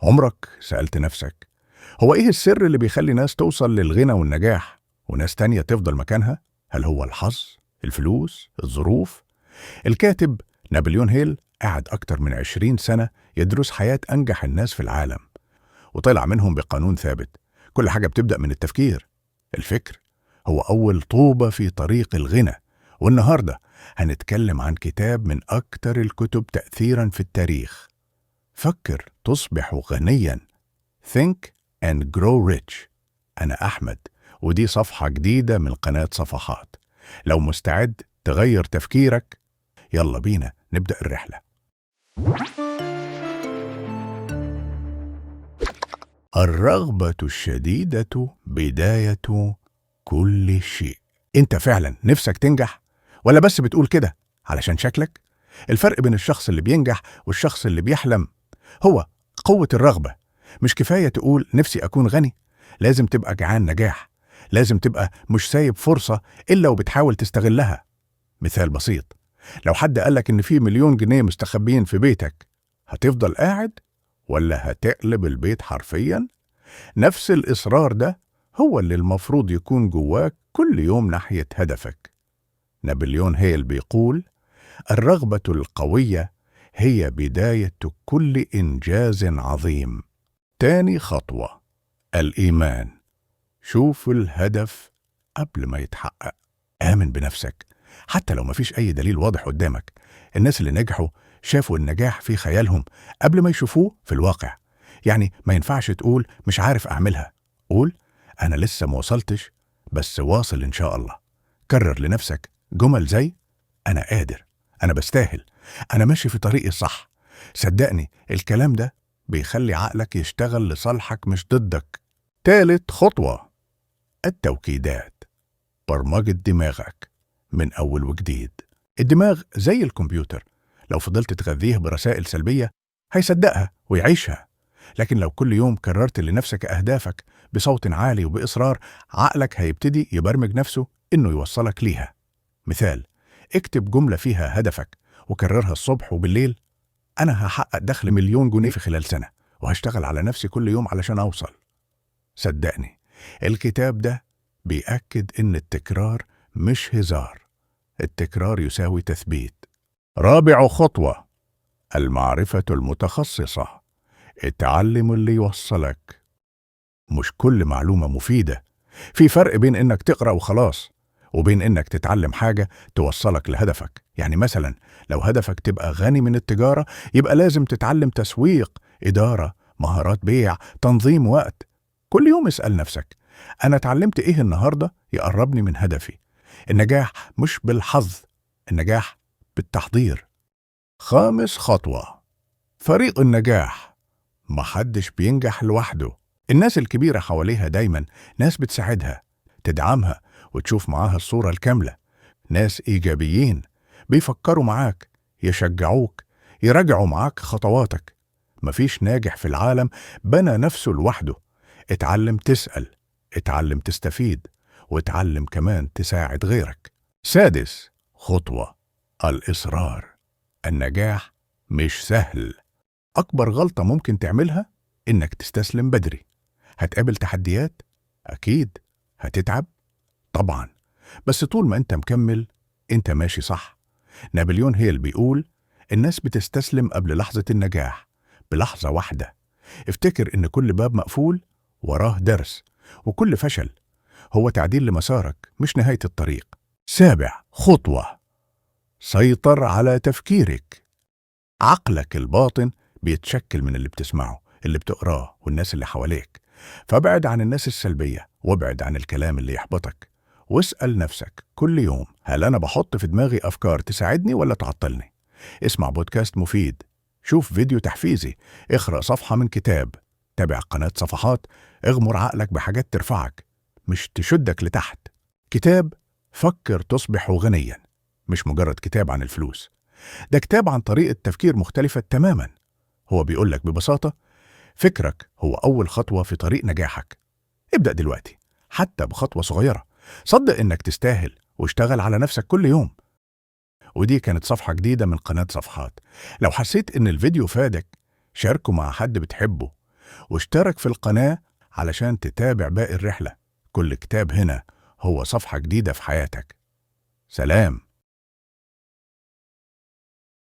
عمرك سألت نفسك هو إيه السر اللي بيخلي ناس توصل للغنى والنجاح وناس تانية تفضل مكانها؟ هل هو الحظ؟ الفلوس؟ الظروف؟ الكاتب نابليون هيل قعد أكتر من 20 سنة يدرس حياة أنجح الناس في العالم، وطلع منهم بقانون ثابت: كل حاجة بتبدأ من التفكير. الفكر هو أول طوبة في طريق الغنى. والنهاردة هنتكلم عن كتاب من أكتر الكتب تأثيراً في التاريخ: فكر تصبح غنياً. Think and Grow Rich. أنا أحمد، ودي صفحة جديدة من قناة صفحات. لو مستعد تغير تفكيرك، يلا بينا نبدأ الرحلة. الرغبة الشديدة بداية كل شيء. انت فعلا نفسك تنجح ولا بس بتقول كده علشان شكلك؟ الفرق بين الشخص اللي بينجح والشخص اللي بيحلم هو قوة الرغبة. مش كفاية تقول نفسي أكون غني، لازم تبقى جعان نجاح، لازم تبقى مش سايب فرصة إلا وبتحاول تستغلها. مثال بسيط: لو حد قالك إن في 1,000,000 جنيه مستخبيين في بيتك، هتفضل قاعد ولا هتقلب البيت حرفياً؟ نفس الإصرار ده هو اللي المفروض يكون جواك كل يوم ناحية هدفك. نابليون هيل بيقول: الرغبة القوية هي بداية كل إنجاز عظيم. تاني خطوة: الإيمان. شوف الهدف قبل ما يتحقق. آمن بنفسك حتى لو مفيش أي دليل واضح قدامك. الناس اللي نجحوا شافوا النجاح في خيالهم قبل ما يشوفوه في الواقع. يعني ما ينفعش تقول مش عارف أعملها، قول أنا لسه موصلتش بس واصل إن شاء الله. كرر لنفسك جمل زي: أنا قادر، أنا بستاهل، أنا ماشي في طريقي الصح. صدقني الكلام ده بيخلي عقلك يشتغل لصالحك مش ضدك. تالت خطوة: التوكيدات. برمجة دماغك من أول وجديد. الدماغ زي الكمبيوتر، لو فضلت تغذيه برسائل سلبية هيصدقها ويعيشها. لكن لو كل يوم كررت لنفسك أهدافك بصوت عالي وبإصرار، عقلك هيبتدي يبرمج نفسه إنه يوصلك ليها. مثال: اكتب جملة فيها هدفك وكررها الصبح وبالليل: أنا هحقق دخل 1,000,000 جنيه في خلال سنة، وهشتغل على نفسي كل يوم علشان أوصل. صدقني الكتاب ده بيأكد إن التكرار مش هزار، التكرار يساوي تثبيت. رابع خطوة: المعرفة المتخصصة. اتعلم اللي يوصلك، مش كل معلومة مفيدة. في فرق بين إنك تقرأ وخلاص وبين إنك تتعلم حاجة توصلك لهدفك. يعني مثلا لو هدفك تبقى غني من التجارة، يبقى لازم تتعلم تسويق، إدارة، مهارات بيع، تنظيم وقت. كل يوم اسأل نفسك: أنا اتعلمت إيه النهاردة يقربني من هدفي؟ النجاح مش بالحظ، النجاح بالتحضير. خامس خطوة: فريق النجاح. محدش بينجح لوحده. الناس الكبيرة حواليها دايما ناس بتساعدها، تدعمها وتشوف معاها الصورة الكاملة. ناس إيجابيين بيفكروا معاك، يشجعوك، يراجعوا معاك خطواتك. مفيش ناجح في العالم بنى نفسه لوحده. اتعلم تسأل، اتعلم تستفيد، واتعلم كمان تساعد غيرك. سادس خطوة: الإصرار. النجاح مش سهل. أكبر غلطة ممكن تعملها إنك تستسلم بدري. هتقابل تحديات؟ أكيد. هتتعب؟ طبعا. بس طول ما أنت مكمل أنت ماشي صح. نابليون هيل بيقول: الناس بتستسلم قبل لحظة النجاح بلحظة واحدة. افتكر إن كل باب مقفول وراه درس، وكل فشل هو تعديل لمسارك مش نهاية الطريق. سابع خطوة: سيطر على تفكيرك. عقلك الباطن بيتشكل من اللي بتسمعه، اللي بتقراه، والناس اللي حواليك. فابعد عن الناس السلبية وابعد عن الكلام اللي يحبطك، واسأل نفسك كل يوم: هل أنا بحط في دماغي أفكار تساعدني ولا تعطلني؟ اسمع بودكاست مفيد، شوف فيديو تحفيزي، اقرأ صفحة من كتاب، تابع قناة صفحات. اغمر عقلك بحاجات ترفعك مش تشدك لتحت. كتاب فكر تصبح غنيا مش مجرد كتاب عن الفلوس، ده كتاب عن طريقة تفكير مختلفة تماما. هو بيقولك ببساطة: فكرك هو أول خطوة في طريق نجاحك. ابدأ دلوقتي حتى بخطوة صغيرة. صدق إنك تستاهل واشتغل على نفسك كل يوم. ودي كانت صفحة جديدة من قناة صفحات. لو حسيت إن الفيديو فادك، شاركه مع حد بتحبه. واشترك في القناة علشان تتابع باقي الرحلة. كل كتاب هنا هو صفحة جديدة في حياتك. سلام.